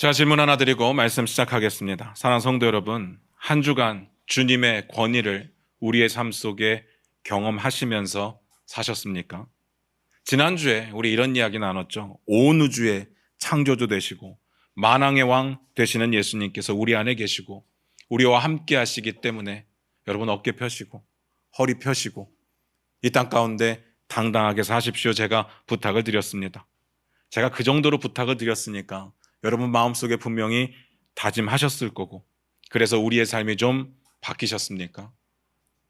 제가 질문 하나 드리고 말씀 시작하겠습니다. 사랑하는 성도 여러분, 한 주간 주님의 권위를 우리의 삶 속에 경험하시면서 사셨습니까? 지난주에 우리 이런 이야기 나눴죠. 온 우주의 창조주 되시고 만왕의 왕 되시는 예수님께서 우리 안에 계시고 우리와 함께 하시기 때문에 여러분 어깨 펴시고 허리 펴시고 이 땅 가운데 당당하게 사십시오. 제가 부탁을 드렸습니다. 제가 그 정도로 부탁을 드렸으니까 여러분 마음속에 분명히 다짐하셨을 거고, 그래서 우리의 삶이 좀 바뀌셨습니까?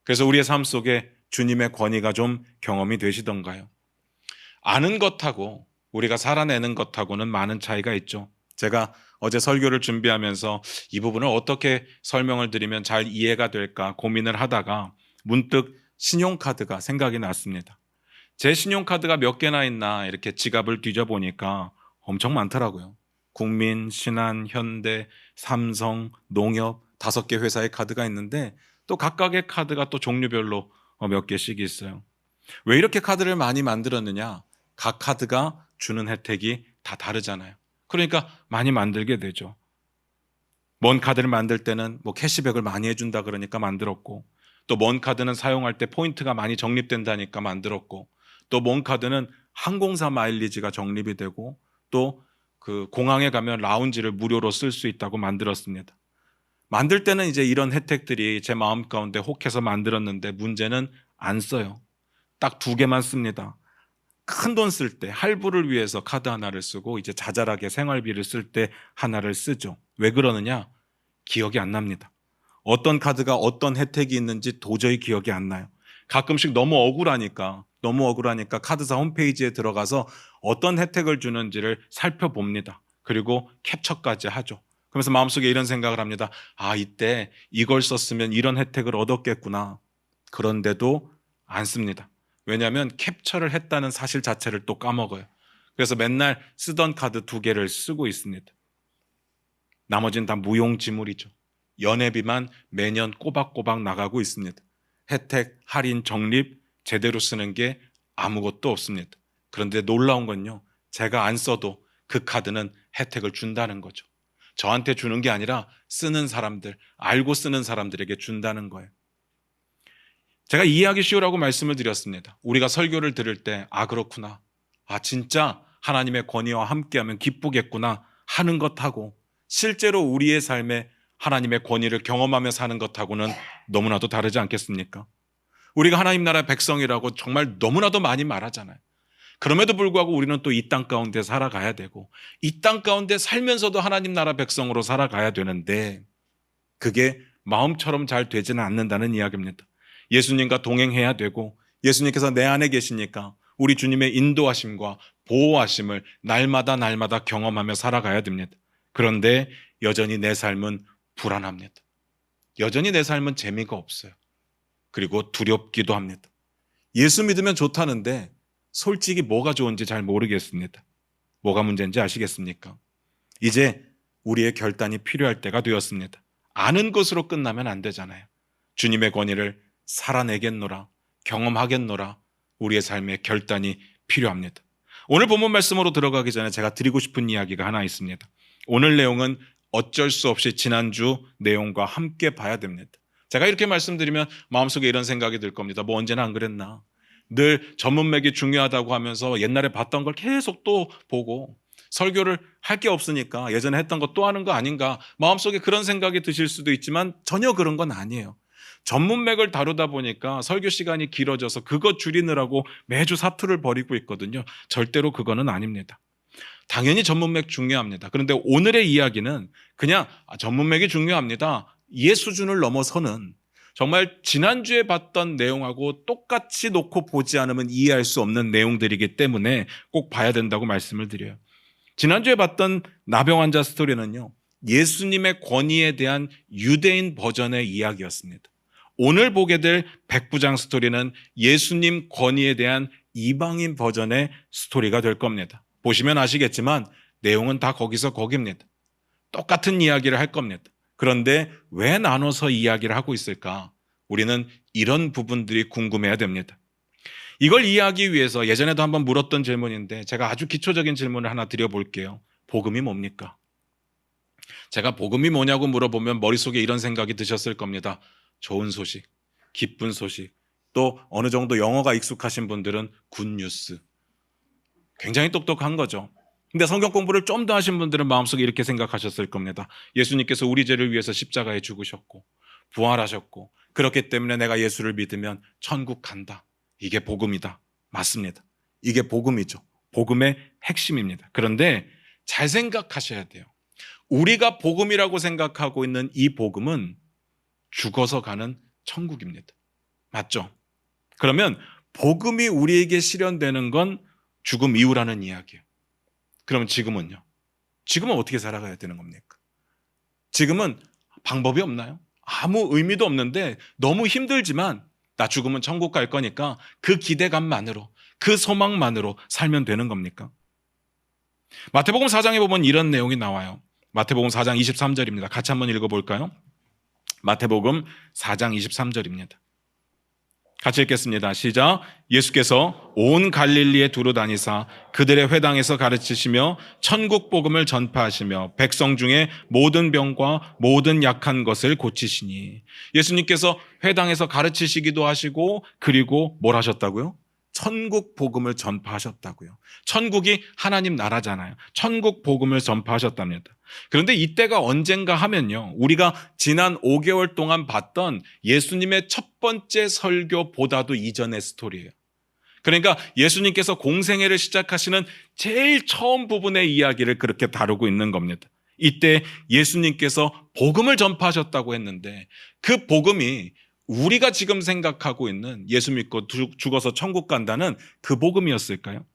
그래서 우리의 삶 속에 주님의 권위가 좀 경험이 되시던가요? 아는 것하고 우리가 살아내는 것하고는 많은 차이가 있죠. 제가 어제 설교를 준비하면서 이 부분을 어떻게 설명을 드리면 잘 이해가 될까 고민을 하다가 문득 신용카드가 생각이 났습니다. 제 신용카드가 몇 개나 있나 이렇게 지갑을 뒤져보니까 엄청 많더라고요. 국민, 신한, 현대, 삼성, 농협 5개 회사의 카드가 있는데 또 각각의 카드가 또 종류별로 몇 개씩 있어요. 왜 이렇게 카드를 많이 만들었느냐? 각 카드가 주는 혜택이 다 다르잖아요. 그러니까 많이 만들게 되죠. 먼 카드를 만들 때는 뭐 캐시백을 많이 해준다 그러니까 만들었고, 또 먼 카드는 사용할 때 포인트가 많이 적립된다니까 만들었고, 또 먼 카드는 항공사 마일리지가 적립이 되고, 또 그 공항에 가면 라운지를 무료로 쓸 수 있다고 만들었습니다. 만들 때는 이제 이런 혜택들이 제 마음 가운데 혹해서 만들었는데 문제는 안 써요. 딱 2개만 씁니다. 큰 돈 쓸 때 할부를 위해서 카드 하나를 쓰고 이제 자잘하게 생활비를 쓸 때 하나를 쓰죠. 왜 그러느냐? 기억이 안 납니다. 어떤 카드가 어떤 혜택이 있는지 도저히 기억이 안 나요. 가끔씩 너무 억울하니까 카드사 홈페이지에 들어가서 어떤 혜택을 주는지를 살펴봅니다. 그리고 캡처까지 하죠. 그러면서 마음속에 이런 생각을 합니다. 아, 이때 이걸 썼으면 이런 혜택을 얻었겠구나. 그런데도 안 씁니다. 왜냐하면 캡처를 했다는 사실 자체를 또 까먹어요. 그래서 맨날 쓰던 카드 2개를 쓰고 있습니다. 나머지는 다 무용지물이죠. 연회비만 매년 꼬박꼬박 나가고 있습니다. 혜택, 할인, 적립 제대로 쓰는 게 아무것도 없습니다. 그런데 놀라운 건요, 제가 안 써도 그 카드는 혜택을 준다는 거죠. 저한테 주는 게 아니라 쓰는 사람들, 알고 쓰는 사람들에게 준다는 거예요. 제가 이해하기 쉬우라고 말씀을 드렸습니다. 우리가 설교를 들을 때 그렇구나, 진짜 하나님의 권위와 함께하면 기쁘겠구나 하는 것하고 실제로 우리의 삶에 하나님의 권위를 경험하며 사는 것하고는 너무나도 다르지 않겠습니까? 우리가 하나님 나라의 백성이라고 정말 너무나도 많이 말하잖아요. 그럼에도 불구하고 우리는 또 이 땅 가운데 살아가야 되고, 이 땅 가운데 살면서도 하나님 나라 백성으로 살아가야 되는데 그게 마음처럼 잘 되지는 않는다는 이야기입니다. 예수님과 동행해야 되고, 예수님께서 내 안에 계시니까 우리 주님의 인도하심과 보호하심을 날마다 경험하며 살아가야 됩니다. 그런데 여전히 내 삶은 불안합니다. 여전히 내 삶은 재미가 없어요. 그리고 두렵기도 합니다. 예수 믿으면 좋다는데 솔직히 뭐가 좋은지 잘 모르겠습니다. 뭐가 문제인지 아시겠습니까? 이제 우리의 결단이 필요할 때가 되었습니다. 아는 것으로 끝나면 안 되잖아요. 주님의 권위를 살아내겠노라, 경험하겠노라, 우리의 삶의 결단이 필요합니다. 오늘 본문 말씀으로 들어가기 전에 제가 드리고 싶은 이야기가 하나 있습니다. 오늘 내용은 어쩔 수 없이 지난주 내용과 함께 봐야 됩니다. 제가 이렇게 말씀드리면 마음속에 이런 생각이 들 겁니다. 뭐 언제나 안 그랬나? 늘 전문맥이 중요하다고 하면서 옛날에 봤던 걸 계속 또 보고 설교를 할 게 없으니까 예전에 했던 거 또 하는 거 아닌가, 마음속에 그런 생각이 드실 수도 있지만 전혀 그런 건 아니에요. 전문맥을 다루다 보니까 설교 시간이 길어져서 그거 줄이느라고 매주 사투를 벌이고 있거든요. 절대로 그거는 아닙니다. 당연히 전문맥 중요합니다. 그런데 오늘의 이야기는 그냥 전문맥이 중요합니다, 이 수준을 넘어서는 정말 지난주에 봤던 내용하고 똑같이 놓고 보지 않으면 이해할 수 없는 내용들이기 때문에 꼭 봐야 된다고 말씀을 드려요. 지난주에 봤던 나병 환자 스토리는요, 예수님의 권위에 대한 유대인 버전의 이야기였습니다. 오늘 보게 될 백부장 스토리는 예수님 권위에 대한 이방인 버전의 스토리가 될 겁니다. 보시면 아시겠지만 내용은 다 거기서 거기입니다. 똑같은 이야기를 할 겁니다. 그런데 왜 나눠서 이야기를 하고 있을까? 우리는 이런 부분들이 궁금해야 됩니다. 이걸 이해하기 위해서 예전에도 한번 물었던 질문인데 제가 아주 기초적인 질문을 하나 드려볼게요. 복음이 뭡니까? 제가 복음이 뭐냐고 물어보면 머릿속에 이런 생각이 드셨을 겁니다. 좋은 소식, 기쁜 소식, 또 어느 정도 영어가 익숙하신 분들은 굿뉴스. 굉장히 똑똑한 거죠. 근데 성경 공부를 좀 더 하신 분들은 마음속에 이렇게 생각하셨을 겁니다. 예수님께서 우리 죄를 위해서 십자가에 죽으셨고 부활하셨고 그렇기 때문에 내가 예수를 믿으면 천국 간다. 이게 복음이다. 맞습니다. 이게 복음이죠. 복음의 핵심입니다. 그런데 잘 생각하셔야 돼요. 우리가 복음이라고 생각하고 있는 이 복음은 죽어서 가는 천국입니다. 맞죠? 그러면 복음이 우리에게 실현되는 건 죽음 이후라는 이야기예요. 그러면 지금은요? 지금은 어떻게 살아가야 되는 겁니까? 지금은 방법이 없나요? 아무 의미도 없는데 너무 힘들지만 나 죽으면 천국 갈 거니까 그 기대감만으로, 그 소망만으로 살면 되는 겁니까? 마태복음 4장에 보면 이런 내용이 나와요. 마태복음 4장 23절입니다. 같이 한번 읽어볼까요? 마태복음 4장 23절입니다. 같이 읽겠습니다. 시작. 예수께서 온 갈릴리에 두루 다니사 그들의 회당에서 가르치시며 천국 복음을 전파하시며 백성 중에 모든 병과 모든 약한 것을 고치시니. 예수님께서 회당에서 가르치시기도 하시고 그리고 뭘 하셨다고요? 천국 복음을 전파하셨다고요. 천국이 하나님 나라잖아요. 천국 복음을 전파하셨답니다. 그런데 이때가 언젠가 하면요, 우리가 지난 5개월 동안 봤던 예수님의 첫 번째 설교보다도 이전의 스토리예요. 그러니까 예수님께서 공생애를 시작하시는 제일 처음 부분의 이야기를 그렇게 다루고 있는 겁니다. 이때 예수님께서 복음을 전파하셨다고 했는데 그 복음이 우리가 지금 생각하고 있는 예수 믿고 죽어서 천국 간다는 그 복음이었을까요?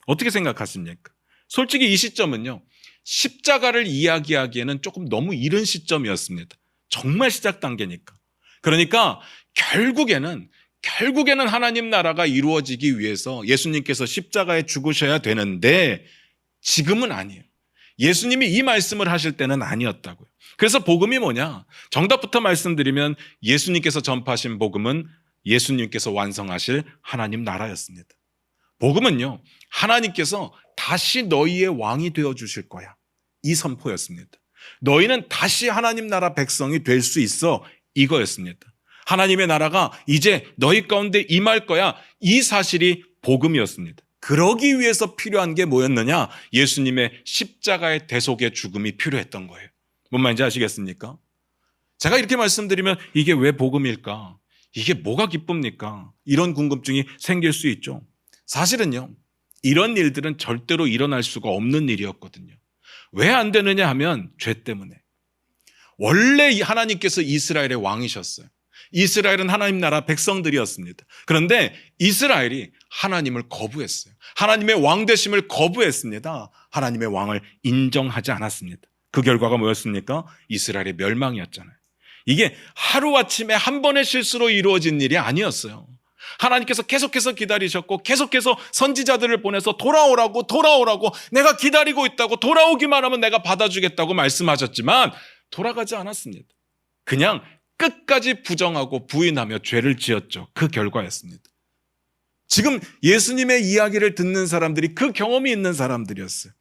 어떻게 생각하십니까? 솔직히 이 시점은요, 십자가를 이야기하기에는 조금 너무 이른 시점이었습니다. 정말 시작 단계니까. 그러니까 결국에는 하나님 나라가 이루어지기 위해서 예수님께서 십자가에 죽으셔야 되는데 지금은 아니에요. 예수님이 이 말씀을 하실 때는 아니었다고요. 그래서 복음이 뭐냐? 정답부터 말씀드리면 예수님께서 전파하신 복음은 예수님께서 완성하실 하나님 나라였습니다. 복음은요, 하나님께서 다시 너희의 왕이 되어 주실 거야. 이 선포였습니다. 너희는 다시 하나님 나라 백성이 될 수 있어. 이거였습니다. 하나님의 나라가 이제 너희 가운데 임할 거야. 이 사실이 복음이었습니다. 그러기 위해서 필요한 게 뭐였느냐? 예수님의 십자가의 대속의 죽음이 필요했던 거예요. 뭔 말인지 아시겠습니까? 제가 이렇게 말씀드리면 이게 왜 복음일까? 이게 뭐가 기쁩니까? 이런 궁금증이 생길 수 있죠. 사실은요, 이런 일들은 절대로 일어날 수가 없는 일이었거든요. 왜 안 되느냐 하면 죄 때문에. 원래 하나님께서 이스라엘의 왕이셨어요. 이스라엘은 하나님 나라 백성들이었습니다. 그런데 이스라엘이 하나님을 거부했어요. 하나님의 왕 되심을 거부했습니다. 하나님의 왕을 인정하지 않았습니다. 그 결과가 뭐였습니까? 이스라엘의 멸망이었잖아요. 이게 하루아침에 한 번의 실수로 이루어진 일이 아니었어요. 하나님께서 계속해서 기다리셨고 계속해서 선지자들을 보내서 돌아오라고 내가 기다리고 있다고 돌아오기만 하면 내가 받아주겠다고 말씀하셨지만 돌아가지 않았습니다. 그냥 끝까지 부정하고 부인하며 죄를 지었죠. 그 결과였습니다. 지금 예수님의 이야기를 듣는 사람들이 그 경험이 있는 사람들이었어요.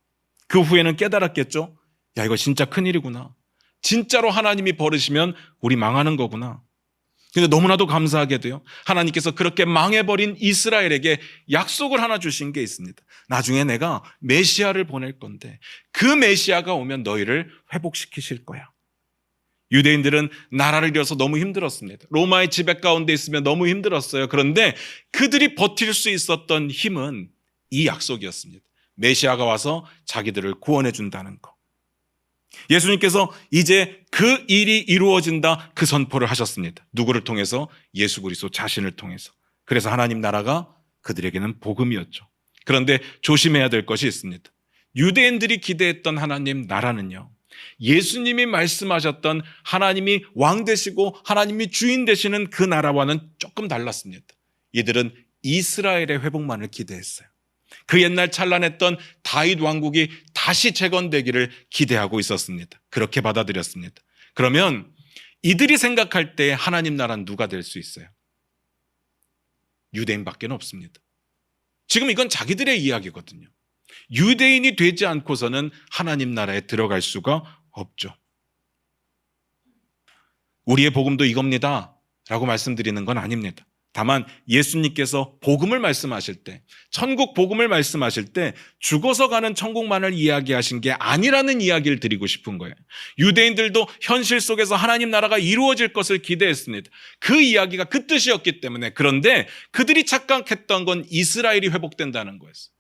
그 후에는 깨달았겠죠. 야, 이거 진짜 큰일이구나. 진짜로 하나님이 버리시면 우리 망하는 거구나. 근데 너무나도 감사하게도요, 하나님께서 그렇게 망해버린 이스라엘에게 약속을 하나 주신 게 있습니다. 나중에 내가 메시아를 보낼 건데 그 메시아가 오면 너희를 회복시키실 거야. 유대인들은 나라를 잃어서 너무 힘들었습니다. 로마의 지배 가운데 있으면 너무 힘들었어요. 그런데 그들이 버틸 수 있었던 힘은 이 약속이었습니다. 메시아가 와서 자기들을 구원해 준다는 거. 예수님께서 이제 그 일이 이루어진다, 그 선포를 하셨습니다. 누구를 통해서? 예수 그리스도 자신을 통해서. 그래서 하나님 나라가 그들에게는 복음이었죠. 그런데 조심해야 될 것이 있습니다. 유대인들이 기대했던 하나님 나라는요, 예수님이 말씀하셨던 하나님이 왕 되시고 하나님이 주인 되시는 그 나라와는 조금 달랐습니다. 이들은 이스라엘의 회복만을 기대했어요. 그 옛날 찬란했던 다윗 왕국이 다시 재건되기를 기대하고 있었습니다. 그렇게 받아들였습니다. 그러면 이들이 생각할 때 하나님 나라는 누가 될 수 있어요? 유대인밖에 없습니다. 지금 이건 자기들의 이야기거든요. 유대인이 되지 않고서는 하나님 나라에 들어갈 수가 없죠. 우리의 복음도 이겁니다 라고 말씀드리는 건 아닙니다. 다만 예수님께서 복음을 말씀하실 때, 천국 복음을 말씀하실 때 죽어서 가는 천국만을 이야기하신 게 아니라는 이야기를 드리고 싶은 거예요. 유대인들도 현실 속에서 하나님 나라가 이루어질 것을 기대했습니다. 그 이야기가 그 뜻이었기 때문에. 그런데 그들이 착각했던 건 이스라엘이 회복된다는 거였어요.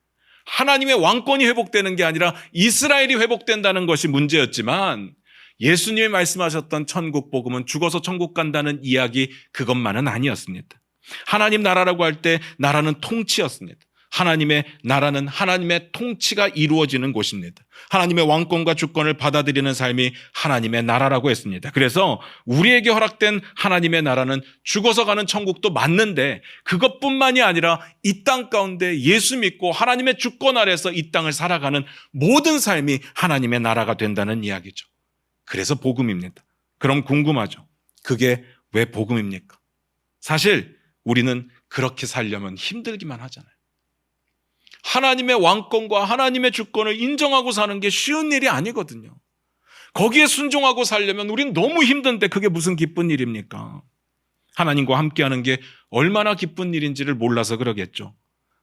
하나님의 왕권이 회복되는 게 아니라 이스라엘이 회복된다는 것이 문제였지만, 예수님이 말씀하셨던 천국 복음은 죽어서 천국 간다는 이야기, 그것만은 아니었습니다. 하나님 나라라고 할 때 나라는 통치였습니다. 하나님의 나라는 하나님의 통치가 이루어지는 곳입니다. 하나님의 왕권과 주권을 받아들이는 삶이 하나님의 나라라고 했습니다. 그래서 우리에게 허락된 하나님의 나라는 죽어서 가는 천국도 맞는데, 그것뿐만이 아니라 이 땅 가운데 예수 믿고 하나님의 주권 아래서 이 땅을 살아가는 모든 삶이 하나님의 나라가 된다는 이야기죠. 그래서 복음입니다. 그럼 궁금하죠? 그게 왜 복음입니까? 사실 우리는 그렇게 살려면 힘들기만 하잖아요. 하나님의 왕권과 하나님의 주권을 인정하고 사는 게 쉬운 일이 아니거든요. 거기에 순종하고 살려면 우린 너무 힘든데 그게 무슨 기쁜 일입니까? 하나님과 함께하는 게 얼마나 기쁜 일인지를 몰라서 그러겠죠.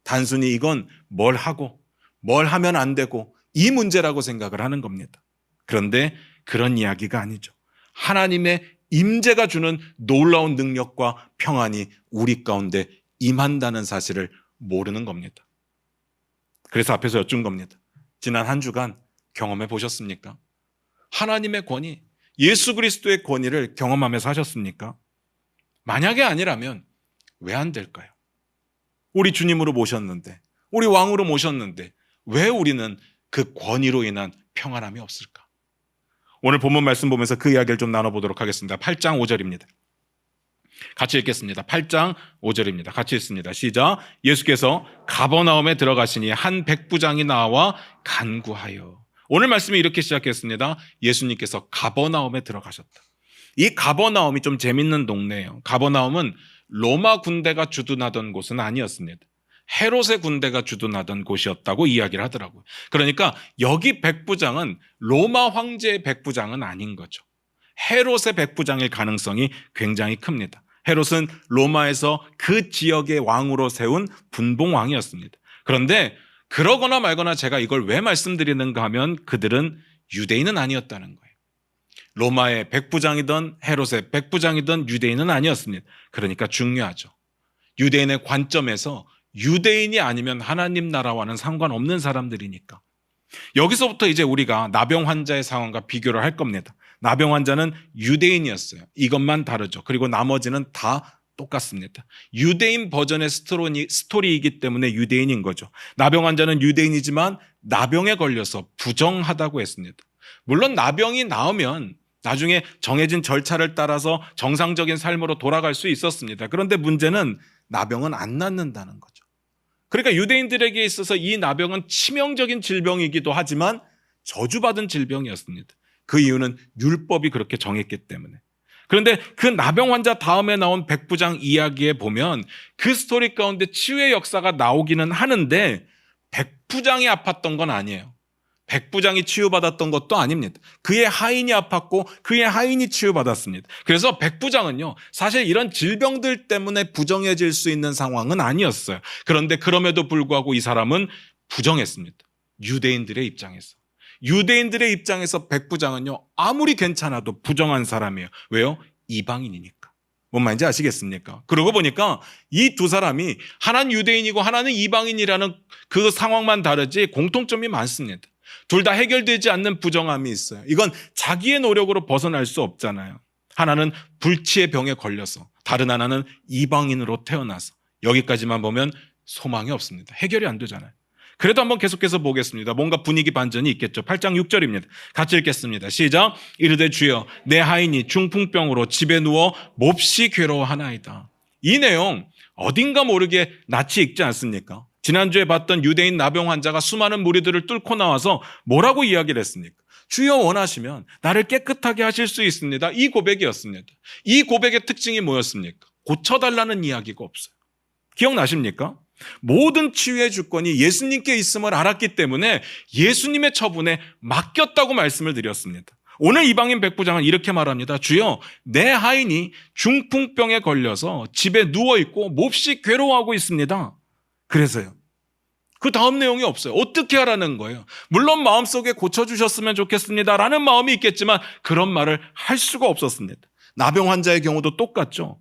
단순히 이건 뭘 하고 뭘 하면 안 되고 이 문제라고 생각을 하는 겁니다. 그런데 그런 이야기가 아니죠. 하나님의 임재가 주는 놀라운 능력과 평안이 우리 가운데 임한다는 사실을 모르는 겁니다. 그래서 앞에서 여쭌 겁니다. 지난 한 주간 경험해 보셨습니까? 하나님의 권위, 예수 그리스도의 권위를 경험하면서 하셨습니까? 만약에 아니라면 왜 안 될까요? 우리 주님으로 모셨는데, 우리 왕으로 모셨는데 왜 우리는 그 권위로 인한 평안함이 없을까? 오늘 본문 말씀 보면서 그 이야기를 좀 나눠보도록 하겠습니다. 8장 5절입니다. 같이 읽겠습니다. 8장 5절입니다. 같이 읽습니다. 시작. 예수께서 가버나움에 들어가시니 한 백부장이 나와 간구하여. 오늘 말씀이 이렇게 시작했습니다. 예수님께서 가버나움에 들어가셨다. 이 가버나움이 좀 재밌는 동네예요. 가버나움은 로마 군대가 주둔하던 곳은 아니었습니다. 헤롯의 군대가 주둔하던 곳이었다고 이야기를 하더라고요. 그러니까 여기 백부장은 로마 황제의 백부장은 아닌 거죠. 헤롯의 백부장일 가능성이 굉장히 큽니다. 헤롯은 로마에서 그 지역의 왕으로 세운 분봉왕이었습니다. 그런데 그러거나 말거나 제가 이걸 왜 말씀드리는가 하면 그들은 유대인은 아니었다는 거예요. 로마의 백부장이든 헤롯의 백부장이든 유대인은 아니었습니다. 그러니까 중요하죠. 유대인의 관점에서 유대인이 아니면 하나님 나라와는 상관없는 사람들이니까. 여기서부터 이제 우리가 나병 환자의 상황과 비교를 할 겁니다. 나병 환자는 유대인이었어요. 이것만 다르죠. 그리고 나머지는 다 똑같습니다. 유대인 버전의 스토리이기 때문에 유대인인 거죠. 나병 환자는 유대인이지만 나병에 걸려서 부정하다고 했습니다. 물론 나병이 나으면 나중에 정해진 절차를 따라서 정상적인 삶으로 돌아갈 수 있었습니다. 그런데 문제는 나병은 안 낫는다는 거죠. 그러니까 유대인들에게 있어서 이 나병은 치명적인 질병이기도 하지만 저주받은 질병이었습니다. 그 이유는 율법이 그렇게 정했기 때문에. 그런데 그 나병 환자 다음에 나온 백부장 이야기에 보면 그 스토리 가운데 치유의 역사가 나오기는 하는데 백부장이 아팠던 건 아니에요. 백부장이 치유받았던 것도 아닙니다. 그의 하인이 아팠고 그의 하인이 치유받았습니다. 그래서 백부장은요, 사실 이런 질병들 때문에 부정해질 수 있는 상황은 아니었어요. 그런데 그럼에도 불구하고 이 사람은 부정했습니다. 유대인들의 입장에서. 유대인들의 입장에서 백부장은요, 아무리 괜찮아도 부정한 사람이에요. 왜요? 이방인이니까. 뭔 말인지 아시겠습니까? 그러고 보니까 이 두 사람이 하나는 유대인이고 하나는 이방인이라는 그 상황만 다르지 공통점이 많습니다. 둘 다 해결되지 않는 부정함이 있어요. 이건 자기의 노력으로 벗어날 수 없잖아요. 하나는 불치의 병에 걸려서, 다른 하나는 이방인으로 태어나서. 여기까지만 보면 소망이 없습니다. 해결이 안 되잖아요. 그래도 한번 계속해서 보겠습니다. 뭔가 분위기 반전이 있겠죠. 8장 6절입니다. 같이 읽겠습니다. 시작. 이르되 주여 내 하인이 중풍병으로 집에 누워 몹시 괴로워하나이다. 이 내용 어딘가 모르게 낯이 익지 않습니까? 지난주에 봤던 유대인 나병 환자가 수많은 무리들을 뚫고 나와서 뭐라고 이야기를 했습니까? 주여 원하시면 나를 깨끗하게 하실 수 있습니다. 이 고백이었습니다. 이 고백의 특징이 뭐였습니까? 고쳐달라는 이야기가 없어요. 기억나십니까? 모든 치유의 주권이 예수님께 있음을 알았기 때문에 예수님의 처분에 맡겼다고 말씀을 드렸습니다. 오늘 이방인 백부장은 이렇게 말합니다. 주여, 내 하인이 중풍병에 걸려서 집에 누워있고 몹시 괴로워하고 있습니다. 그래서요. 그 다음 내용이 없어요. 어떻게 하라는 거예요? 물론 마음속에 고쳐주셨으면 좋겠습니다라는 마음이 있겠지만 그런 말을 할 수가 없었습니다. 나병 환자의 경우도 똑같죠.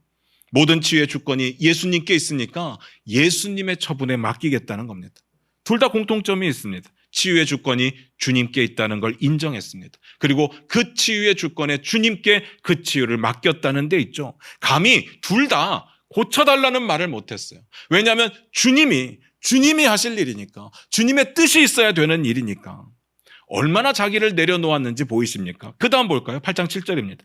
모든 치유의 주권이 예수님께 있으니까 예수님의 처분에 맡기겠다는 겁니다. 둘 다 공통점이 있습니다. 치유의 주권이 주님께 있다는 걸 인정했습니다. 그리고 그 치유의 주권에 주님께 그 치유를 맡겼다는 데 있죠. 감히 둘 다 고쳐달라는 말을 못했어요. 왜냐하면 주님이 하실 일이니까, 주님의 뜻이 있어야 되는 일이니까. 얼마나 자기를 내려놓았는지 보이십니까? 그 다음 볼까요? 8장 7절입니다.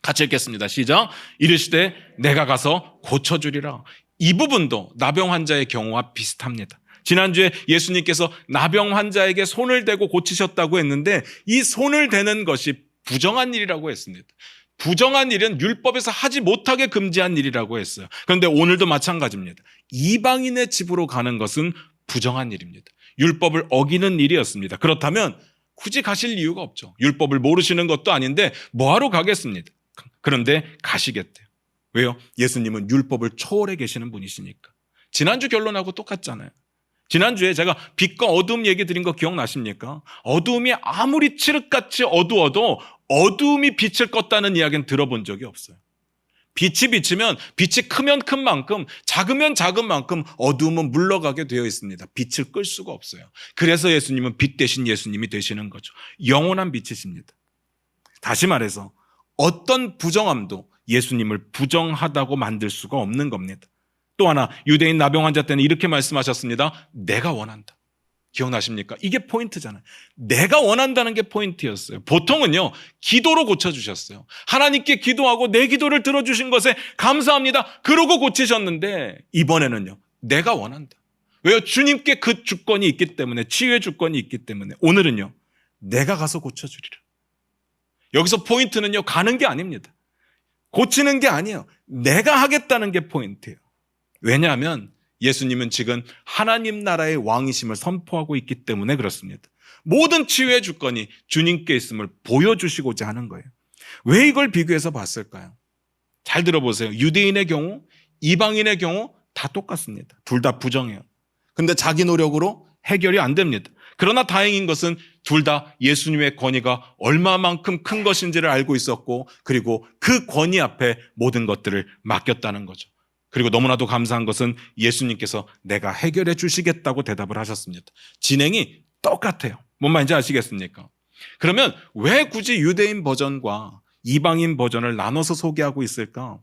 같이 읽겠습니다. 시작. 이르시되 내가 가서 고쳐주리라. 이 부분도 나병 환자의 경우와 비슷합니다. 지난주에 예수님께서 나병 환자에게 손을 대고 고치셨다고 했는데 이 손을 대는 것이 부정한 일이라고 했습니다. 부정한 일은 율법에서 하지 못하게 금지한 일이라고 했어요. 그런데 오늘도 마찬가지입니다. 이방인의 집으로 가는 것은 부정한 일입니다. 율법을 어기는 일이었습니다. 그렇다면 굳이 가실 이유가 없죠. 율법을 모르시는 것도 아닌데 뭐하러 가겠습니다. 그런데 가시겠대요. 왜요? 예수님은 율법을 초월해 계시는 분이시니까. 지난주 결론하고 똑같잖아요. 지난주에 제가 빛과 어두움 얘기 드린 거 기억나십니까? 어두움이 아무리 칠흑같이 어두워도 어두움이 빛을 껐다는 이야기는 들어본 적이 없어요. 빛이 비치면 빛이 크면 큰 만큼, 작으면 작은 만큼 어두움은 물러가게 되어 있습니다. 빛을 끌 수가 없어요. 그래서 예수님은 빛 대신 예수님이 되시는 거죠. 영원한 빛이십니다. 다시 말해서 어떤 부정함도 예수님을 부정하다고 만들 수가 없는 겁니다. 또 하나, 유대인 나병 환자 때는 이렇게 말씀하셨습니다. 내가 원한다. 기억나십니까? 이게 포인트잖아요. 내가 원한다는 게 포인트였어요. 보통은요, 기도로 고쳐주셨어요. 하나님께 기도하고 내 기도를 들어주신 것에 감사합니다. 그러고 고치셨는데 이번에는요, 내가 원한다. 왜요? 주님께 그 주권이 있기 때문에, 치유의 주권이 있기 때문에 오늘은요, 내가 가서 고쳐주리라. 여기서 포인트는요, 가는 게 아닙니다. 고치는 게 아니에요. 내가 하겠다는 게 포인트예요. 왜냐하면 예수님은 지금 하나님 나라의 왕이심을 선포하고 있기 때문에 그렇습니다. 모든 치유의 주권이 주님께 있음을 보여주시고자 하는 거예요. 왜 이걸 비교해서 봤을까요? 잘 들어보세요. 유대인의 경우, 이방인의 경우 다 똑같습니다. 둘 다 부정해요. 근데 자기 노력으로 해결이 안 됩니다. 그러나 다행인 것은 둘 다 예수님의 권위가 얼마만큼 큰 것인지를 알고 있었고, 그리고 그 권위 앞에 모든 것들을 맡겼다는 거죠. 그리고 너무나도 감사한 것은 예수님께서 내가 해결해 주시겠다고 대답을 하셨습니다. 진행이 똑같아요. 뭔 말인지 아시겠습니까? 그러면 왜 굳이 유대인 버전과 이방인 버전을 나눠서 소개하고 있을까?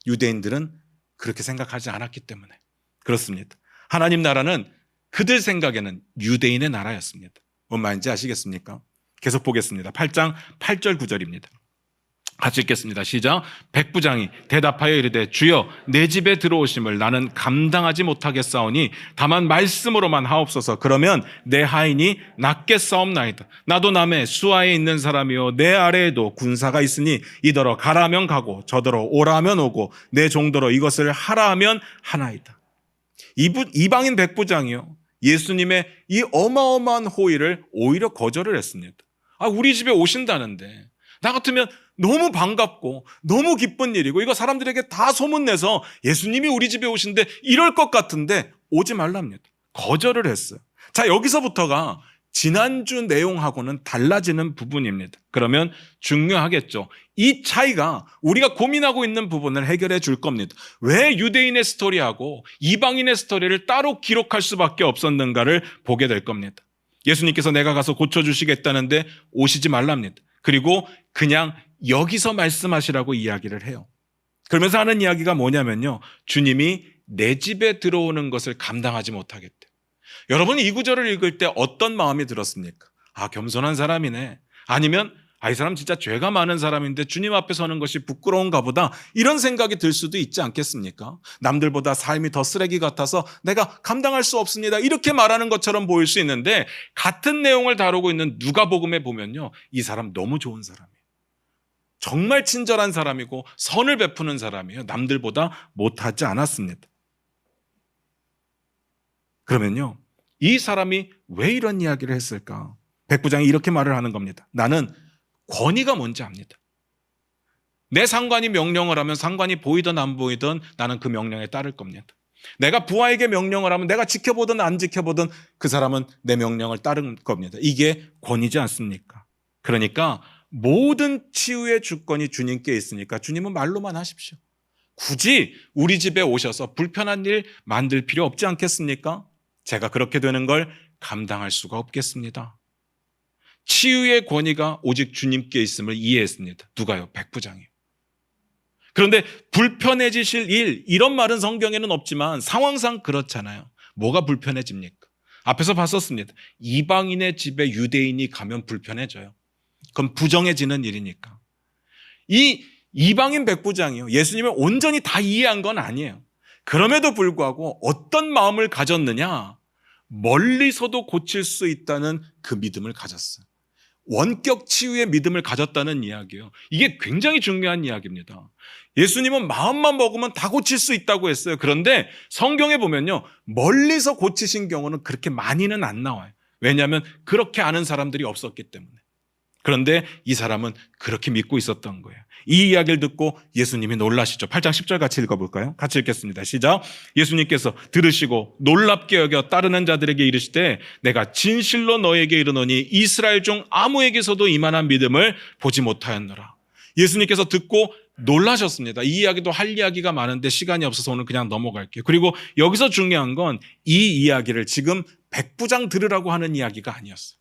유대인들은 그렇게 생각하지 않았기 때문에 그렇습니다. 하나님 나라는 그들 생각에는 유대인의 나라였습니다. 뭔 말인지 아시겠습니까? 계속 보겠습니다. 8장 8절 9절입니다. 같이 읽겠습니다. 시작. 백부장이 대답하여 이르되 주여 내 집에 들어오심을 나는 감당하지 못하겠사오니 다만 말씀으로만 하옵소서. 그러면 내 하인이 낫겠사옵나이다. 나도 남의 수하에 있는 사람이요 내 아래에도 군사가 있으니 이더러 가라 하면 가고 저더러 오라 하면 오고 내 종더러 이것을 하라 하면 하나이다. 이방인 백부장이요 예수님의 이 어마어마한 호의를 오히려 거절을 했습니다. 우리 집에 오신다는데 나 같으면 너무 반갑고 너무 기쁜 일이고 이거 사람들에게 다 소문내서 예수님이 우리 집에 오신데 이럴 것 같은데 오지 말랍니다. 거절을 했어요. 자, 여기서부터가 지난주 내용하고는 달라지는 부분입니다. 그러면 중요하겠죠. 이 차이가 우리가 고민하고 있는 부분을 해결해 줄 겁니다. 왜 유대인의 스토리하고 이방인의 스토리를 따로 기록할 수밖에 없었는가를 보게 될 겁니다. 예수님께서 내가 가서 고쳐주시겠다는데 오시지 말랍니다. 그리고 그냥 여기서 말씀하시라고 이야기를 해요. 그러면서 하는 이야기가 뭐냐면요. 주님이 내 집에 들어오는 것을 감당하지 못하겠대. 여러분이 이 구절을 읽을 때 어떤 마음이 들었습니까? 겸손한 사람이네. 아니면 이 사람 진짜 죄가 많은 사람인데 주님 앞에 서는 것이 부끄러운가 보다. 이런 생각이 들 수도 있지 않겠습니까? 남들보다 삶이 더 쓰레기 같아서 내가 감당할 수 없습니다. 이렇게 말하는 것처럼 보일 수 있는데 같은 내용을 다루고 있는 누가복음에 보면요. 이 사람 너무 좋은 사람이에요. 정말 친절한 사람이고 선을 베푸는 사람이에요. 남들보다 못하지 않았습니다. 그러면요. 이 사람이 왜 이런 이야기를 했을까? 백부장이 이렇게 말을 하는 겁니다. 나는 권위가 뭔지 압니다. 내 상관이 명령을 하면 상관이 보이든 안 보이든 나는 그 명령에 따를 겁니다. 내가 부하에게 명령을 하면 내가 지켜보든 안 지켜보든 그 사람은 내 명령을 따를 겁니다. 이게 권위지 않습니까? 그러니까 모든 치유의 주권이 주님께 있으니까 주님은 말로만 하십시오. 굳이 우리 집에 오셔서 불편한 일 만들 필요 없지 않겠습니까? 제가 그렇게 되는 걸 감당할 수가 없겠습니다. 치유의 권위가 오직 주님께 있음을 이해했습니다. 누가요? 백부장이요. 그런데 불편해지실 일, 이런 말은 성경에는 없지만 상황상 그렇잖아요. 뭐가 불편해집니까? 앞에서 봤었습니다. 이방인의 집에 유대인이 가면 불편해져요. 그건 부정해지는 일이니까. 이 이방인 백부장이요, 예수님을 온전히 다 이해한 건 아니에요. 그럼에도 불구하고 어떤 마음을 가졌느냐? 멀리서도 고칠 수 있다는 그 믿음을 가졌어요. 원격 치유의 믿음을 가졌다는 이야기예요. 이게 굉장히 중요한 이야기입니다. 예수님은 마음만 먹으면 다 고칠 수 있다고 했어요. 그런데 성경에 보면요, 멀리서 고치신 경우는 그렇게 많이는 안 나와요. 왜냐하면 그렇게 아는 사람들이 없었기 때문에. 그런데 이 사람은 그렇게 믿고 있었던 거예요. 이 이야기를 듣고 예수님이 놀라시죠. 8장 10절 같이 읽어볼까요? 같이 읽겠습니다. 시작. 예수님께서 들으시고 놀랍게 여겨 따르는 자들에게 이르시되 내가 진실로 너에게 이르노니 이스라엘 중 아무에게서도 이만한 믿음을 보지 못하였노라. 예수님께서 듣고 놀라셨습니다. 이 이야기도 할 이야기가 많은데 시간이 없어서 오늘 그냥 넘어갈게요. 그리고 여기서 중요한 건 이 이야기를 지금 백부장 들으라고 하는 이야기가 아니었어요.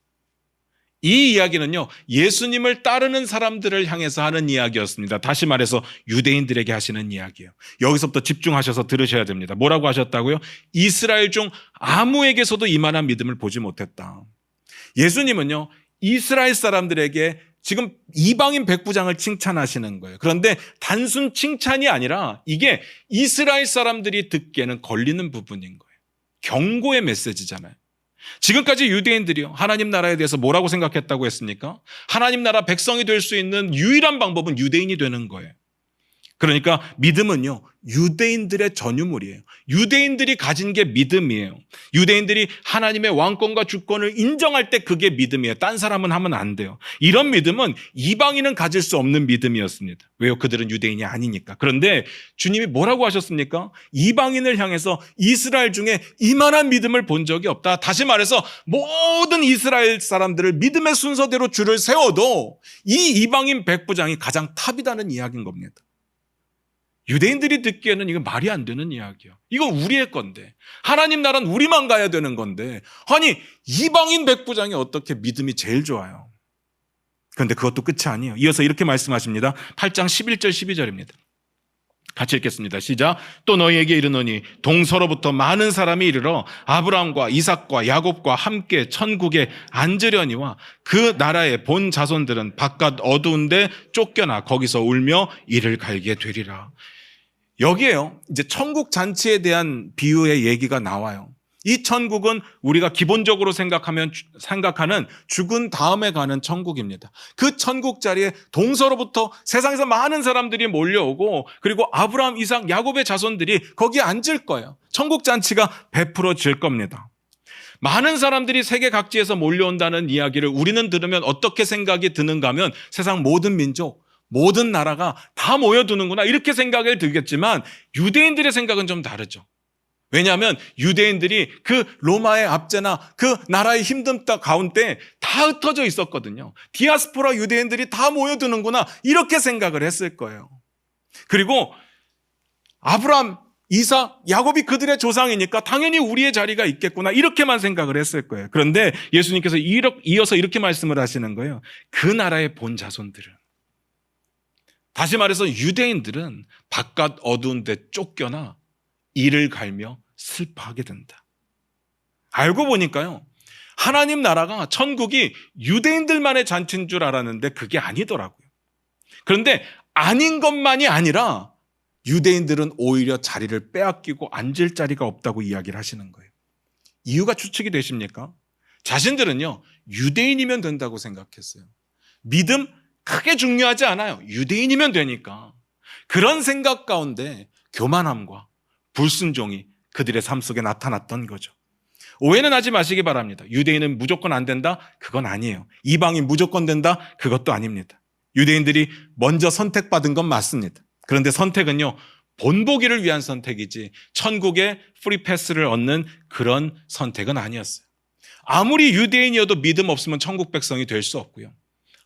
이 이야기는요, 예수님을 따르는 사람들을 향해서 하는 이야기였습니다. 다시 말해서 유대인들에게 하시는 이야기예요. 여기서부터 집중하셔서 들으셔야 됩니다. 뭐라고 하셨다고요? 이스라엘 중 아무에게서도 이만한 믿음을 보지 못했다. 예수님은요, 이스라엘 사람들에게 지금 이방인 백부장을 칭찬하시는 거예요. 그런데 단순 칭찬이 아니라 이게 이스라엘 사람들이 듣기에는 걸리는 부분인 거예요. 경고의 메시지잖아요. 지금까지 유대인들이요, 하나님 나라에 대해서 뭐라고 생각했다고 했습니까? 하나님 나라 백성이 될 수 있는 유일한 방법은 유대인이 되는 거예요. 그러니까 믿음은요, 유대인들의 전유물이에요. 유대인들이 가진 게 믿음이에요. 유대인들이 하나님의 왕권과 주권을 인정할 때 그게 믿음이에요. 딴 사람은 하면 안 돼요. 이런 믿음은 이방인은 가질 수 없는 믿음이었습니다. 왜요? 그들은 유대인이 아니니까. 그런데 주님이 뭐라고 하셨습니까? 이방인을 향해서 이스라엘 중에 이만한 믿음을 본 적이 없다. 다시 말해서 모든 이스라엘 사람들을 믿음의 순서대로 줄을 세워도 이 이방인 백부장이 가장 탑이다는 이야기인 겁니다. 유대인들이 듣기에는 이거 말이 안 되는 이야기야. 이건 우리의 건데, 하나님 나라는 우리만 가야 되는 건데, 아니 이방인 백부장이 어떻게 믿음이 제일 좋아요? 그런데 그것도 끝이 아니에요. 이어서 이렇게 말씀하십니다. 8장 11절 12절입니다. 같이 읽겠습니다. 시작. 또 너희에게 이르노니 동서로부터 많은 사람이 이르러 아브라함과 이삭과 야곱과 함께 천국에 앉으려니와 그 나라의 본 자손들은 바깥 어두운 데 쫓겨나 거기서 울며 이를 갈게 되리라. 여기에요, 이제 천국 잔치에 대한 비유의 얘기가 나와요. 이 천국은 우리가 기본적으로 생각하는 죽은 다음에 가는 천국입니다. 그 천국 자리에 동서로부터 세상에서 많은 사람들이 몰려오고, 그리고 아브라함, 이삭, 야곱의 자손들이 거기에 앉을 거예요. 천국 잔치가 베풀어질 겁니다. 많은 사람들이 세계 각지에서 몰려온다는 이야기를 우리는 들으면 어떻게 생각이 드는가 하면 세상 모든 민족, 모든 나라가 다 모여드는구나 이렇게 생각이 들겠지만 유대인들의 생각은 좀 다르죠. 왜냐하면 유대인들이 그 로마의 압제나 그 나라의 힘든 가운데 다 흩어져 있었거든요. 디아스포라 유대인들이 다 모여드는구나 이렇게 생각을 했을 거예요. 그리고 아브라함, 이삭, 야곱이 그들의 조상이니까 당연히 우리의 자리가 있겠구나 이렇게만 생각을 했을 거예요. 그런데 예수님께서 이어서 이렇게 말씀을 하시는 거예요. 그 나라의 본 자손들은, 다시 말해서 유대인들은 바깥 어두운 데 쫓겨나 이를 갈며 슬퍼하게 된다. 알고 보니까요, 하나님 나라가, 천국이 유대인들만의 잔치인 줄 알았는데 그게 아니더라고요. 그런데 아닌 것만이 아니라 유대인들은 오히려 자리를 빼앗기고 앉을 자리가 없다고 이야기를 하시는 거예요. 이유가 추측이 되십니까? 자신들은요, 유대인이면 된다고 생각했어요. 믿음 크게 중요하지 않아요. 유대인이면 되니까. 그런 생각 가운데 교만함과 불순종이 그들의 삶 속에 나타났던 거죠. 오해는 하지 마시기 바랍니다. 유대인은 무조건 안 된다? 그건 아니에요. 이방인 무조건 된다? 그것도 아닙니다. 유대인들이 먼저 선택받은 건 맞습니다. 그런데 선택은요, 본보기를 위한 선택이지 천국의 프리패스를 얻는 그런 선택은 아니었어요. 아무리 유대인이어도 믿음 없으면 천국 백성이 될 수 없고요.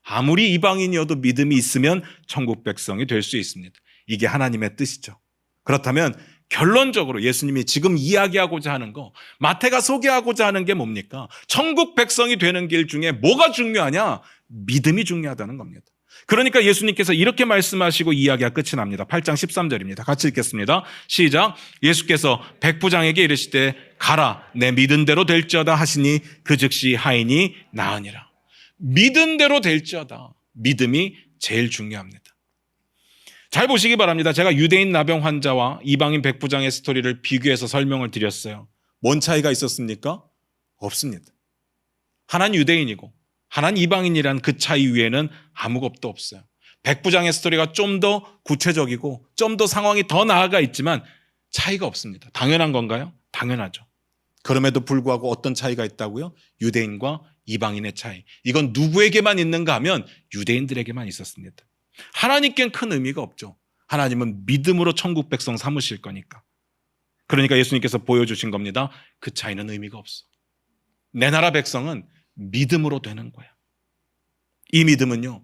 아무리 이방인이어도 믿음이 있으면 천국 백성이 될 수 있습니다. 이게 하나님의 뜻이죠. 그렇다면 결론적으로 예수님이 지금 이야기하고자 하는 거, 마태가 소개하고자 하는 게 뭡니까? 천국 백성이 되는 길 중에 뭐가 중요하냐? 믿음이 중요하다는 겁니다. 그러니까 예수님께서 이렇게 말씀하시고 이야기가 끝이 납니다. 8장 13절입니다. 같이 읽겠습니다. 시작. 예수께서 백부장에게 이르시되 가라 내 믿은 대로 될지어다 하시니 그 즉시 하인이 나으니라. 믿은 대로 될지어다. 믿음이 제일 중요합니다. 잘 보시기 바랍니다. 제가 유대인 나병 환자와 이방인 백부장의 스토리를 비교해서 설명을 드렸어요. 뭔 차이가 있었습니까? 없습니다. 하나는 유대인이고 하나는 이방인이란 그 차이 위에는 아무것도 없어요. 백부장의 스토리가 좀 더 구체적이고 좀 더 상황이 더 나아가 있지만 차이가 없습니다. 당연한 건가요? 당연하죠. 그럼에도 불구하고 어떤 차이가 있다고요? 유대인과 이방인의 차이. 이건 누구에게만 있는가 하면 유대인들에게만 있었습니다. 하나님께는 큰 의미가 없죠. 하나님은 믿음으로 천국 백성 삼으실 거니까. 그러니까 예수님께서 보여주신 겁니다. 그 차이는 의미가 없어. 내 나라 백성은 믿음으로 되는 거야. 이 믿음은요,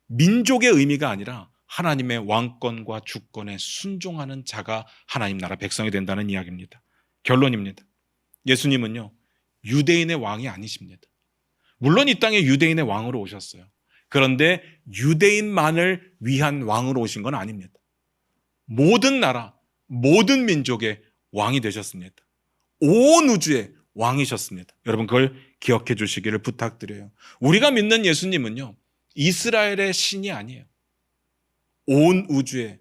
민족의 의미가 아니라 하나님의 왕권과 주권에 순종하는 자가 하나님 나라 백성이 된다는 이야기입니다. 결론입니다. 예수님은요, 유대인의 왕이 아니십니다. 물론 이 땅에 유대인의 왕으로 오셨어요. 그런데 유대인만을 위한 왕으로 오신 건 아닙니다. 모든 나라, 모든 민족의 왕이 되셨습니다. 온 우주의 왕이셨습니다. 여러분 그걸 기억해 주시기를 부탁드려요. 우리가 믿는 예수님은요, 이스라엘의 신이 아니에요. 온 우주에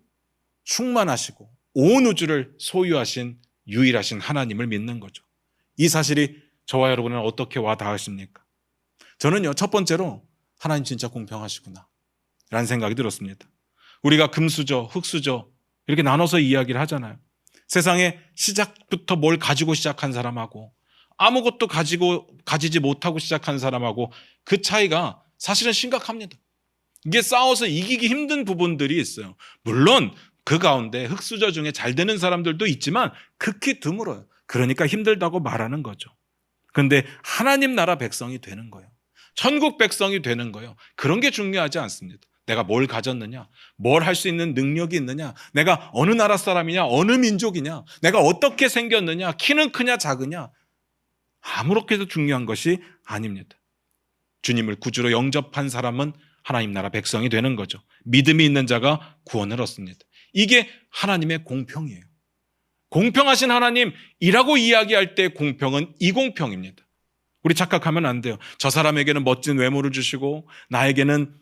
충만하시고 온 우주를 소유하신 유일하신 하나님을 믿는 거죠. 이 사실이 저와 여러분은 어떻게 와 닿으십니까? 저는요, 첫 번째로 하나님 진짜 공평하시구나 라는 생각이 들었습니다. 우리가 금수저, 흙수저 이렇게 나눠서 이야기를 하잖아요. 세상에 시작부터 뭘 가지고 시작한 사람하고 아무것도 가지지 못하고 시작한 사람하고 그 차이가 사실은 심각합니다. 이게 싸워서 이기기 힘든 부분들이 있어요. 물론 그 가운데 흙수저 중에 잘 되는 사람들도 있지만 극히 드물어요. 그러니까 힘들다고 말하는 거죠. 그런데 하나님 나라 백성이 되는 거예요. 천국 백성이 되는 거예요. 그런 게 중요하지 않습니다. 내가 뭘 가졌느냐, 뭘 할 수 있는 능력이 있느냐, 내가 어느 나라 사람이냐, 어느 민족이냐, 내가 어떻게 생겼느냐, 키는 크냐 작으냐, 아무렇게도 중요한 것이 아닙니다. 주님을 구주로 영접한 사람은 하나님 나라 백성이 되는 거죠. 믿음이 있는 자가 구원을 얻습니다. 이게 하나님의 공평이에요. 공평하신 하나님이라고 이야기할 때 공평은 이 공평입니다. 우리 착각하면 안 돼요. 저 사람에게는 멋진 외모를 주시고 나에게는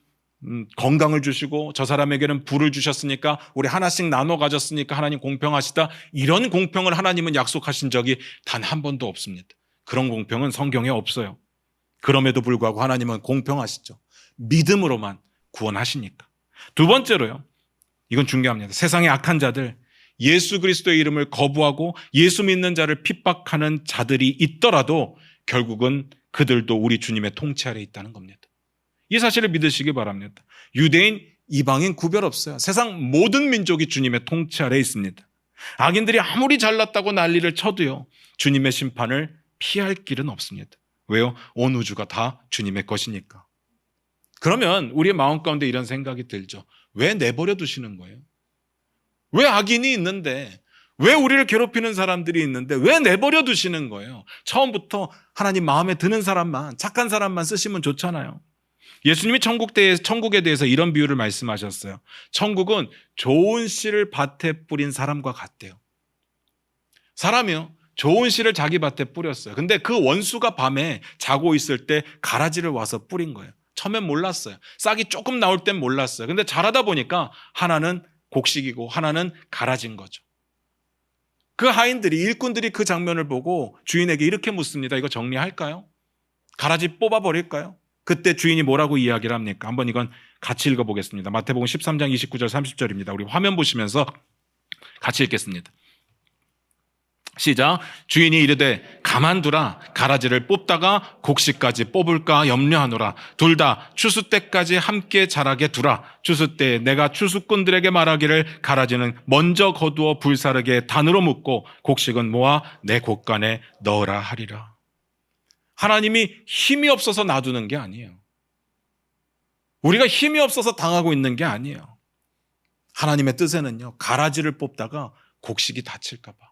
건강을 주시고 저 사람에게는 부를 주셨으니까 우리 하나씩 나눠 가졌으니까 하나님 공평하시다. 이런 공평을 하나님은 약속하신 적이 단 한 번도 없습니다. 그런 공평은 성경에 없어요. 그럼에도 불구하고 하나님은 공평하시죠. 믿음으로만 구원하시니까. 두 번째로요, 이건 중요합니다. 세상의 악한 자들, 예수 그리스도의 이름을 거부하고 예수 믿는 자를 핍박하는 자들이 있더라도 결국은 그들도 우리 주님의 통치 아래에 있다는 겁니다. 이 사실을 믿으시기 바랍니다. 유대인, 이방인 구별 없어요. 세상 모든 민족이 주님의 통치 아래에 있습니다. 악인들이 아무리 잘났다고 난리를 쳐도요, 주님의 심판을 피할 길은 없습니다. 왜요? 온 우주가 다 주님의 것이니까. 그러면 우리의 마음 가운데 이런 생각이 들죠. 왜 내버려 두시는 거예요? 왜 악인이 있는데, 왜 우리를 괴롭히는 사람들이 있는데 왜 내버려 두시는 거예요? 처음부터 하나님 마음에 드는 사람만, 착한 사람만 쓰시면 좋잖아요. 예수님이 천국에 대해서 이런 비유를 말씀하셨어요. 천국은 좋은 씨를 밭에 뿌린 사람과 같대요. 사람이요, 좋은 씨를 자기 밭에 뿌렸어요. 근데 그 원수가 밤에 자고 있을 때 가라지를 와서 뿌린 거예요. 처음엔 몰랐어요. 싹이 조금 나올 땐 몰랐어요. 근데 자라다 보니까 하나는 곡식이고 하나는 가라진 거죠. 그 하인들이, 일꾼들이 그 장면을 보고 주인에게 이렇게 묻습니다. 이거 정리할까요? 가라지 뽑아버릴까요? 그때 주인이 뭐라고 이야기를 합니까? 한번 이건 같이 읽어보겠습니다. 마태복음 13장 29절 30절입니다. 우리 화면 보시면서 같이 읽겠습니다. 시작. 주인이 이르되 가만두라. 가라지를 뽑다가 곡식까지 뽑을까 염려하노라. 둘 다 추수 때까지 함께 자라게 두라. 추수 때에 내가 추수꾼들에게 말하기를 가라지는 먼저 거두어 불사르게 단으로 묶고 곡식은 모아 내 곳간에 넣으라 하리라. 하나님이 힘이 없어서 놔두는 게 아니에요. 우리가 힘이 없어서 당하고 있는 게 아니에요. 하나님의 뜻에는요, 가라지를 뽑다가 곡식이 다칠까 봐.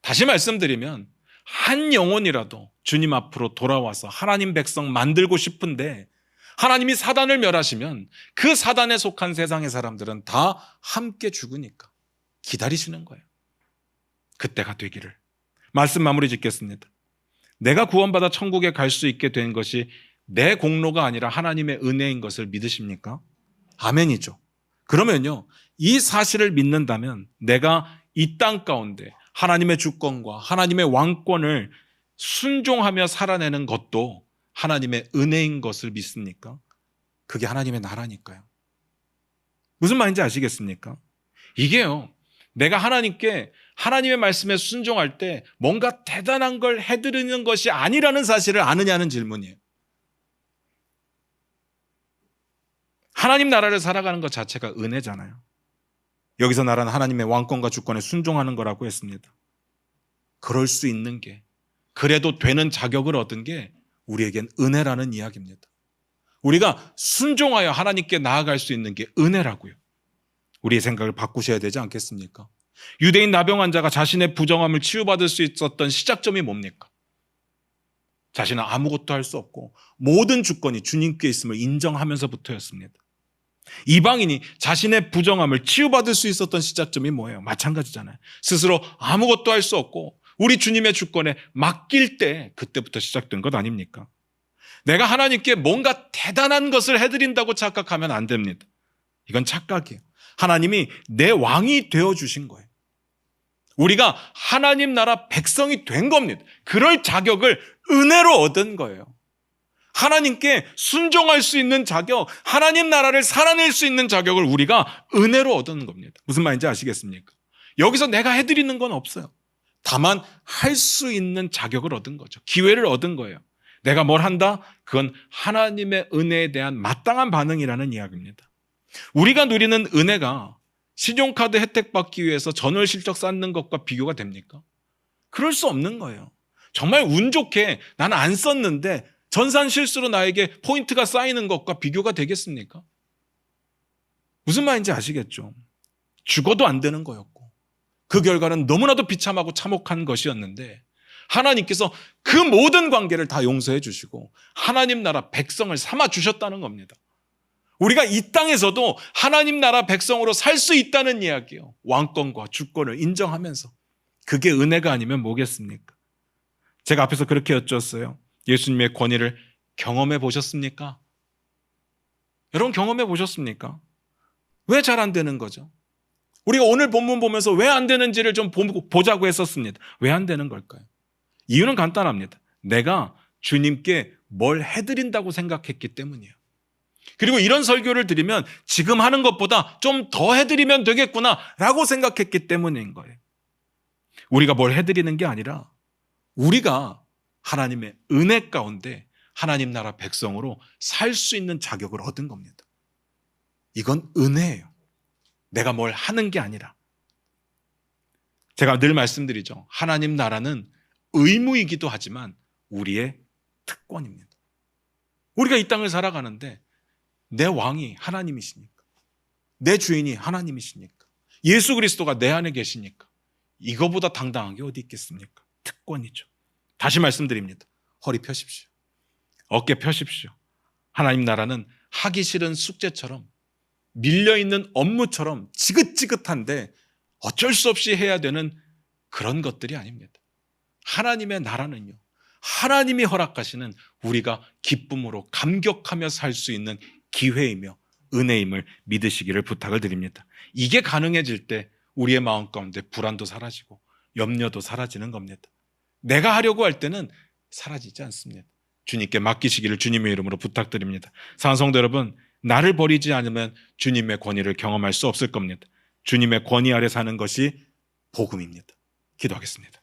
다시 말씀드리면 한 영혼이라도 주님 앞으로 돌아와서 하나님 백성 만들고 싶은데 하나님이 사단을 멸하시면 그 사단에 속한 세상의 사람들은 다 함께 죽으니까 기다리시는 거예요. 그때가 되기를. 말씀 마무리 짓겠습니다. 내가 구원받아 천국에 갈 수 있게 된 것이 내 공로가 아니라 하나님의 은혜인 것을 믿으십니까? 아멘이죠. 그러면요, 이 사실을 믿는다면 내가 이 땅 가운데 하나님의 주권과 하나님의 왕권을 순종하며 살아내는 것도 하나님의 은혜인 것을 믿습니까? 그게 하나님의 나라니까요. 무슨 말인지 아시겠습니까? 이게요, 내가 하나님께 하나님의 말씀에 순종할 때 뭔가 대단한 걸 해드리는 것이 아니라는 사실을 아느냐는 질문이에요. 하나님 나라를 살아가는 것 자체가 은혜잖아요. 여기서 나라는 하나님의 왕권과 주권에 순종하는 거라고 했습니다. 그럴 수 있는 게, 그래도 되는 자격을 얻은 게 우리에겐 은혜라는 이야기입니다. 우리가 순종하여 하나님께 나아갈 수 있는 게 은혜라고요. 우리의 생각을 바꾸셔야 되지 않겠습니까? 유대인 나병 환자가 자신의 부정함을 치유받을 수 있었던 시작점이 뭡니까? 자신은 아무것도 할 수 없고 모든 주권이 주님께 있음을 인정하면서부터였습니다. 이방인이 자신의 부정함을 치유받을 수 있었던 시작점이 뭐예요? 마찬가지잖아요. 스스로 아무것도 할 수 없고 우리 주님의 주권에 맡길 때 그때부터 시작된 것 아닙니까? 내가 하나님께 뭔가 대단한 것을 해드린다고 착각하면 안 됩니다. 이건 착각이에요. 하나님이 내 왕이 되어주신 거예요. 우리가 하나님 나라 백성이 된 겁니다. 그럴 자격을 은혜로 얻은 거예요. 하나님께 순종할 수 있는 자격, 하나님 나라를 살아낼 수 있는 자격을 우리가 은혜로 얻은 겁니다. 무슨 말인지 아시겠습니까? 여기서 내가 해드리는 건 없어요. 다만 할 수 있는 자격을 얻은 거죠. 기회를 얻은 거예요. 내가 뭘 한다? 그건 하나님의 은혜에 대한 마땅한 반응이라는 이야기입니다. 우리가 누리는 은혜가 신용카드 혜택 받기 위해서 전월 실적 쌓는 것과 비교가 됩니까? 그럴 수 없는 거예요. 정말 운 좋게 나는 안 썼는데 전산 실수로 나에게 포인트가 쌓이는 것과 비교가 되겠습니까? 무슨 말인지 아시겠죠? 죽어도 안 되는 거였고 그 결과는 너무나도 비참하고 참혹한 것이었는데 하나님께서 그 모든 관계를 다 용서해 주시고 하나님 나라 백성을 삼아 주셨다는 겁니다. 우리가 이 땅에서도 하나님 나라 백성으로 살 수 있다는 이야기예요. 왕권과 주권을 인정하면서. 그게 은혜가 아니면 뭐겠습니까? 제가 앞에서 그렇게 여쭈었어요. 예수님의 권위를 경험해 보셨습니까? 여러분 경험해 보셨습니까? 왜 잘 안 되는 거죠? 우리가 오늘 본문 보면서 왜 안 되는지를 좀 보자고 했었습니다. 왜 안 되는 걸까요? 이유는 간단합니다. 내가 주님께 뭘 해드린다고 생각했기 때문이에요. 그리고 이런 설교를 드리면 지금 하는 것보다 좀 더 해드리면 되겠구나 라고 생각했기 때문인 거예요. 우리가 뭘 해드리는 게 아니라 우리가 하나님의 은혜 가운데 하나님 나라 백성으로 살 수 있는 자격을 얻은 겁니다. 이건 은혜예요. 내가 뭘 하는 게 아니라. 제가 늘 말씀드리죠. 하나님 나라는 의무이기도 하지만 우리의 특권입니다. 우리가 이 땅을 살아가는데 내 왕이 하나님이시니까, 내 주인이 하나님이시니까, 예수 그리스도가 내 안에 계시니까 이거보다 당당한 게 어디 있겠습니까? 특권이죠. 다시 말씀드립니다. 허리 펴십시오. 어깨 펴십시오. 하나님 나라는 하기 싫은 숙제처럼 밀려있는 업무처럼 지긋지긋한데 어쩔 수 없이 해야 되는 그런 것들이 아닙니다. 하나님의 나라는요, 하나님이 허락하시는 우리가 기쁨으로 감격하며 살 수 있는 기회이며 은혜임을 믿으시기를 부탁을 드립니다. 이게 가능해질 때 우리의 마음 가운데 불안도 사라지고 염려도 사라지는 겁니다. 내가 하려고 할 때는 사라지지 않습니다. 주님께 맡기시기를 주님의 이름으로 부탁드립니다. 사랑하는 성도 여러분, 나를 버리지 않으면 주님의 권위를 경험할 수 없을 겁니다. 주님의 권위 아래 사는 것이 복음입니다. 기도하겠습니다.